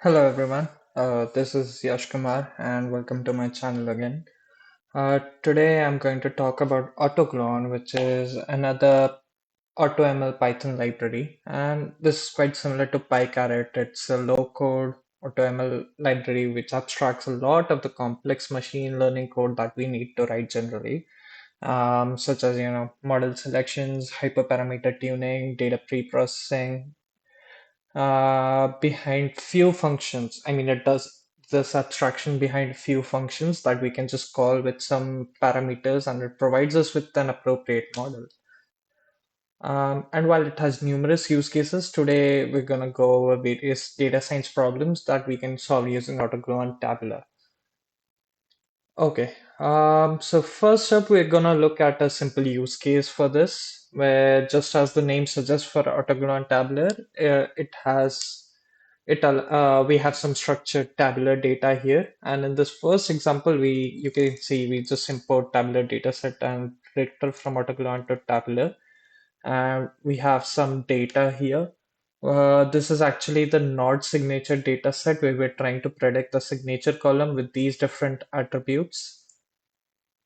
Hello everyone, this is Yash Kumar and welcome to my channel again. Today I'm going to talk about AutoGluon, which is another AutoML Python library, and this is quite similar to PyCaret. It's a low-code AutoML library which abstracts a lot of the complex machine learning code that we need to write generally, such as model selections, hyperparameter tuning, data preprocessing, behind few functions. I mean, it does this abstraction behind few functions that we can just call with some parameters, and it provides us with an appropriate model. And while it has numerous use cases, today we're going to go over various data science problems that we can solve using AutoGluon and Tabular. Okay, so first up, we're gonna look at a simple use case for this, where just as the name suggests for AutoGluon Tabular, it has we have some structured tabular data here, and in this first example, you can see we just import tabular data set and predictor from AutoGluon to Tabular, and we have some data here. This is actually the node signature data set where we're trying to predict the signature column with these different attributes.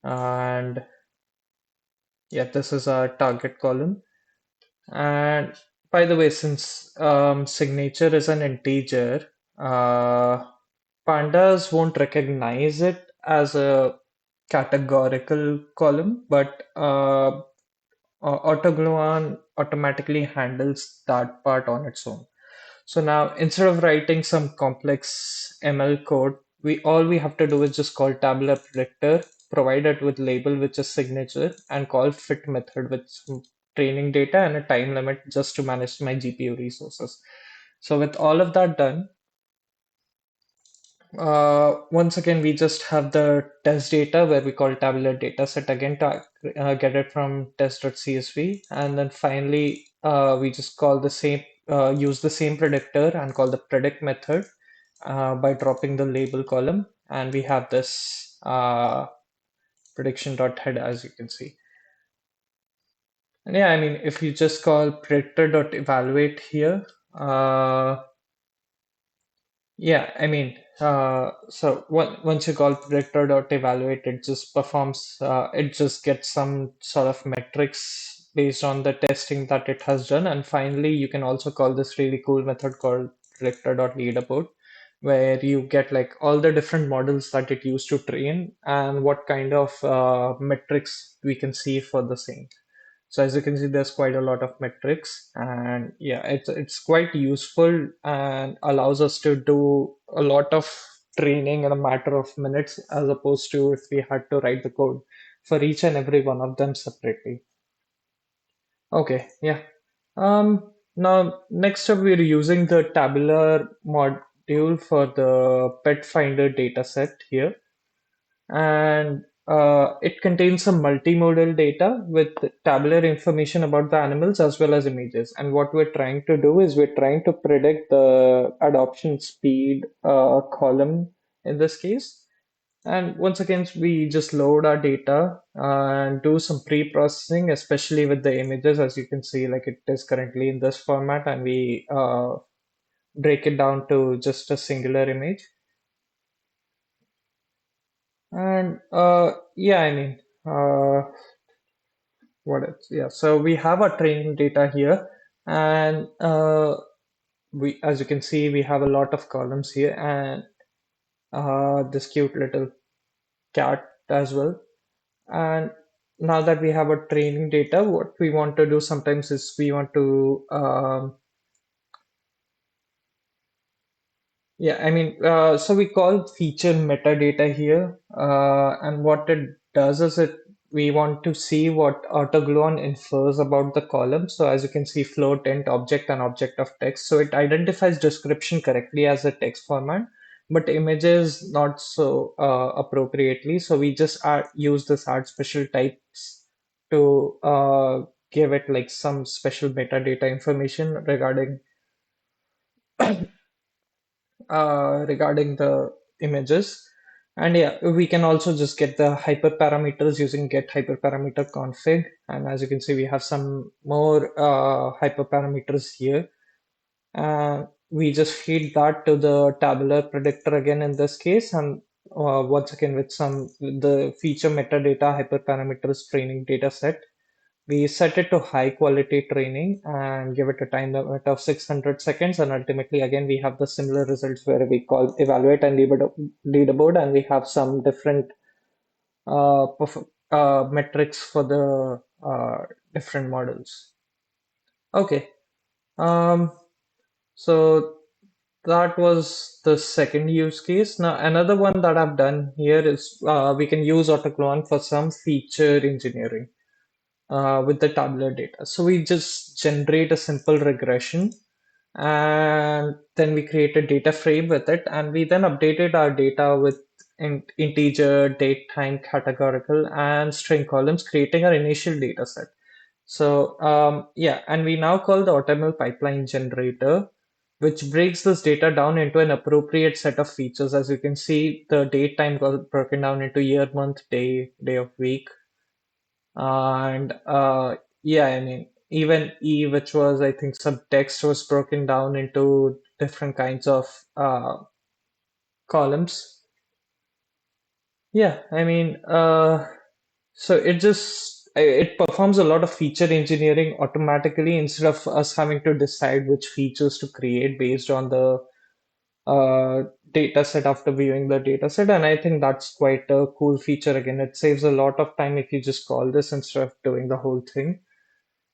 And yeah, this is our target column. And by the way, since signature is an integer, uh, pandas won't recognize it as a categorical column, but AutoGluon automatically handles that part on its own. So now instead of writing some complex ML code, we have to do is just call tabular predictor, provide it with label which is signature, and call fit method with some training data and a time limit just to manage my GPU resources. So with all of that done, once again, we just have the test data where we call tabular data set again to get it from test.csv. And then finally, we just call the same, use the same predictor and call the predict method by dropping the label column. And we have this prediction.head as you can see. And yeah, I mean, if you just call predictor.evaluate here, yeah, I mean, once you call predictor.evaluate, it just performs, it just gets some sort of metrics based on the testing that it has done. And finally, you can also call this really cool method called predictor.leaderboard, where you get like all the different models that it used to train and what kind of metrics we can see for the same. So as you can see, there's quite a lot of metrics, and yeah, it's quite useful and allows us to do a lot of training in a matter of minutes, as opposed to if we had to write the code for each and every one of them separately. Okay, yeah. Now next up, we're using the tabular module for the pet finder data set here, and it contains some multimodal data with tabular information about the animals as well as images. And what we're trying to do is we're trying to predict the adoption speed column in this case. And once again, we just load our data and do some pre-processing, especially with the images. As you can see, like it is currently in this format, and we break it down to just a singular image. And yeah, I mean, what else? Yeah, so we have our training data here, and as you can see, we have a lot of columns here, and this cute little cat as well. And now that we have our training data, what we want to do sometimes is we want to yeah, I mean, so we call feature metadata here, and what it does is we want to see what AutoGluon infers about the column. So as you can see, float, int, object, and object of text. So it identifies description correctly as a text format, but images not so appropriately. So we just use this add special types to give it like some special metadata information regarding the images. And yeah, we can also just get the hyperparameters using get hyperparameter config. And as you can see, we have some more hyperparameters here. we just feed that to the tabular predictor again in this case, and once again with some the feature metadata hyperparameters training data set. We set it to high quality training and give it a time limit of 600 seconds. And ultimately, again, we have the similar results where we call evaluate and leaderboard, and we have some different metrics for the different models. Okay. Um, so that was the second use case. Now, another one that I've done here is we can use AutoGluon for some feature engineering with the tabular data. So we just generate a simple regression and then we create a data frame with it, and we then updated our data with integer, date, time, categorical, and string columns, creating our initial data set. So yeah, and we now call the AutoML pipeline generator, which breaks this data down into an appropriate set of features. As you can see, the date time got broken down into year, month, day, day of week, and yeah, I mean, even E, which was, I think, some text was broken down into different kinds of columns. Yeah, I mean, so it performs a lot of feature engineering automatically instead of us having to decide which features to create based on the data set after viewing the data set. And I think that's quite a cool feature. Again, it saves a lot of time if you just call this instead of doing the whole thing.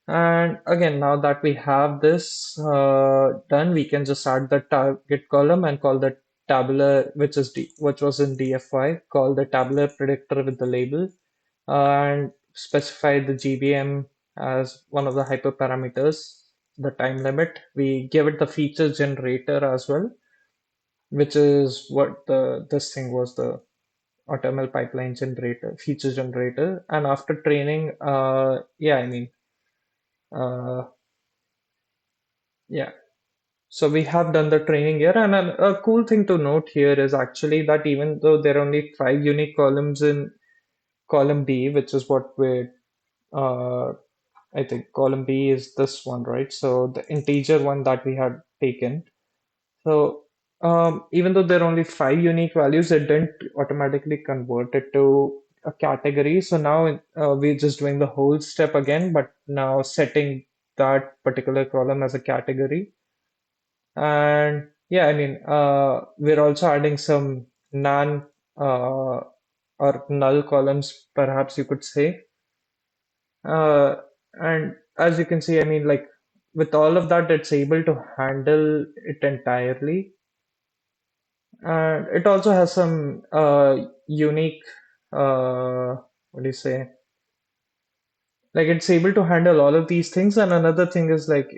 And again, now that we have this done, we can just add the target column and call the tabular, which was in DFY, call the tabular predictor with the label, and specify the GBM as one of the hyperparameters, the time limit. We give it the feature generator as well, which is what the this thing was, the AutoML pipeline generator, feature generator. And after training, yeah, I mean, uh, yeah. So we have done the training here, and a cool thing to note here is actually that even though there are only five unique columns in column B, which is what we're, I think column B is this one, right? So the integer one that we had taken. So even though there are only five unique values, it didn't automatically convert it to a category. So now we're just doing the whole step again, but now setting that particular column as a category. And yeah, I mean, we're also adding some non or null columns, perhaps you could say. Uh, and as you can see, I mean, like with all of that, it's able to handle it entirely. And it also has some unique, what do you say? Like it's able to handle all of these things. And another thing is like,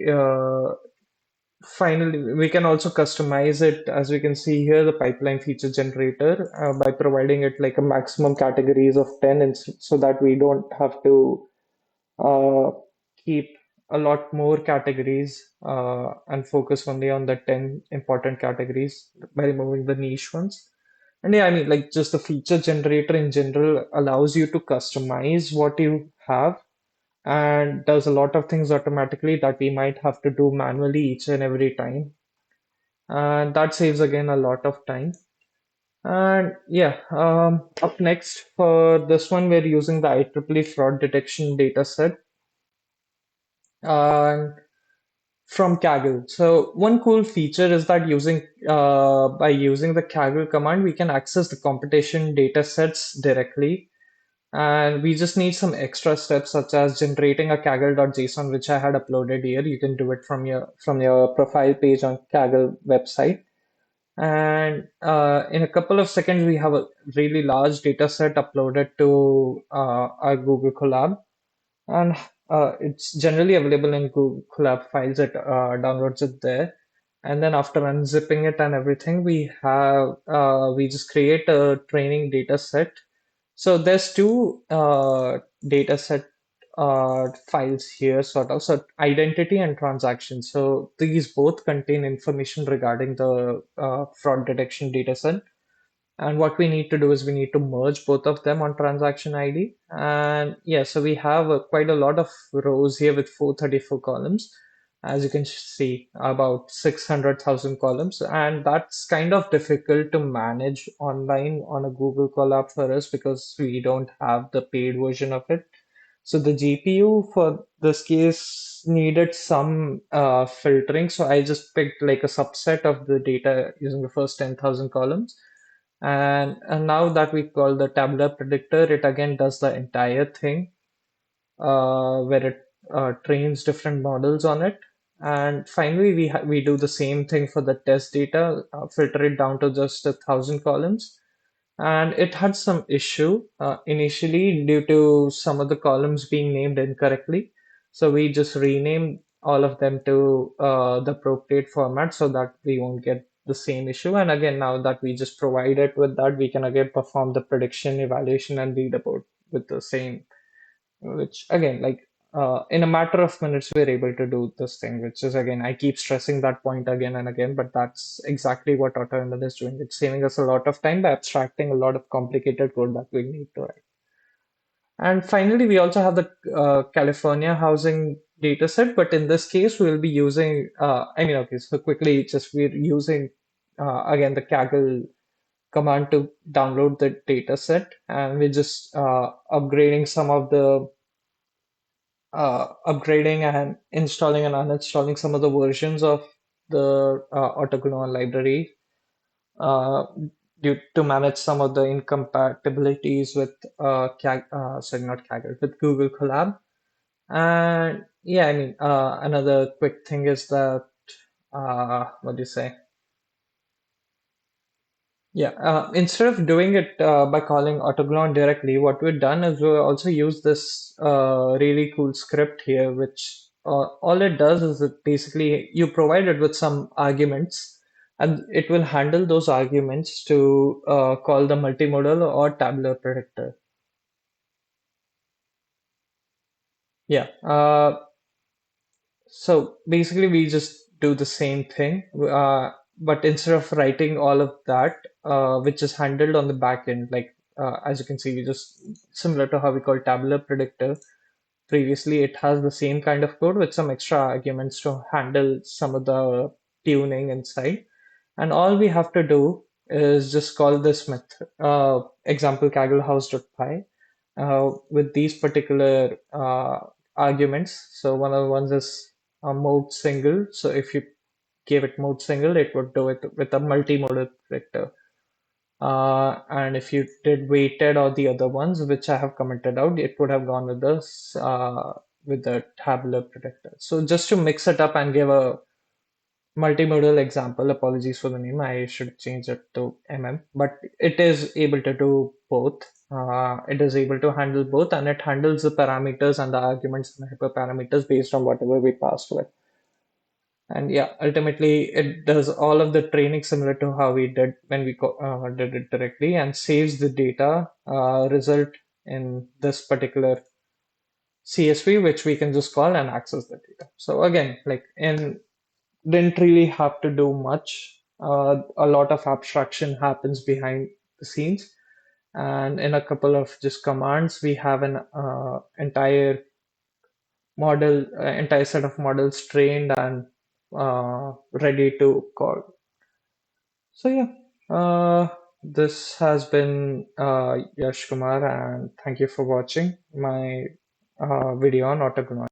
finally, we can also customize it, as we can see here, the pipeline feature generator, by providing it like a maximum categories of 10, and so that we don't have to uh, keep a lot more categories and focus only on the 10 important categories by removing the niche ones. And yeah, I mean, like just the feature generator in general allows you to customize what you have and does a lot of things automatically that we might have to do manually each and every time. And that saves again a lot of time. And yeah, up next for this one, we're using the IEEE fraud detection data set from Kaggle. So one cool feature is that by using the Kaggle command, we can access the competition data sets directly. And we just need some extra steps such as generating a kaggle.json, which I had uploaded here. You can do it from your profile page on Kaggle website. And in a couple of seconds, we have a really large data set uploaded to our Google Colab. And it's generally available in Google Colab files. It downloads it there. And then after unzipping it and everything, we just create a training data set. So there's two data set files here, sort of. So identity and transaction. So these both contain information regarding the fraud detection data set. And what we need to do is we need to merge both of them on transaction ID. And yeah, so we have quite a lot of rows here with 434 columns. as you can see, about 600,000 columns, and that's kind of difficult to manage online on a Google Colab for us because we don't have the paid version of it. So the GPU for this case needed some filtering. So I just picked like a subset of the data using the first 10,000 columns. And now that we call the tabular predictor, it again does the entire thing where it trains different models on it. And finally, we do the same thing for the test data, filter it down to just 1,000 columns. And it had some issue initially due to some of the columns being named incorrectly. So we just renamed all of them to the appropriate format so that we won't get the same issue. And again, now that we just provide it with that, we can again perform the prediction, evaluation, and read about with the same, which again, like in a matter of minutes, we're able to do this thing, which is again, I keep stressing that point again and again, but that's exactly what AutoML is doing. It's saving us a lot of time by abstracting a lot of complicated code that we need to write. And finally, we also have the California housing data set, but in this case, we'll be using, okay, so quickly, just we're using, again, the Kaggle command to download the data set, and we're just upgrading some of the upgrading and installing and uninstalling some of the versions of the AutoGluon library uh, due to manage some of the incompatibilities with sorry, not Kaggle, with Google Colab. And yeah, another quick thing is that what do you say? Yeah, instead of doing it by calling AutoGluon directly, what we've done is we also use this really cool script here, which all it does is it basically you provide it with some arguments, and it will handle those arguments to call the multimodal or tabular predictor. Yeah. So basically, we just do the same thing, but instead of writing all of that, which is handled on the back end, like as you can see, we just similar to how we call tabular predictor. Previously, it has the same kind of code with some extra arguments to handle some of the tuning inside. And all we have to do is just call this method, example kagglehouse.py, with these particular arguments. So one of the ones is mode single. So if you gave it mode single, it would do it with a multimodal predictor. And if you did weighted or the other ones, which I have commented out, it would have gone with this with the tabular predictor. So just to mix it up and give a multimodal example, apologies for the name, I should change it to but it is able to do both. It is able to handle both, and it handles the parameters and the arguments and hyperparameters based on whatever we passed with. And yeah, ultimately it does all of the training similar to how we did when we did it directly, and saves the data result in this particular CSV, which we can just call and access the data. So again, like in didn't really have to do much. A lot of abstraction happens behind the scenes, and in a couple of just commands, we have an entire set of models trained and ready to call. So yeah, this has been Yash Kumar, and thank you for watching my video on AutoGluon.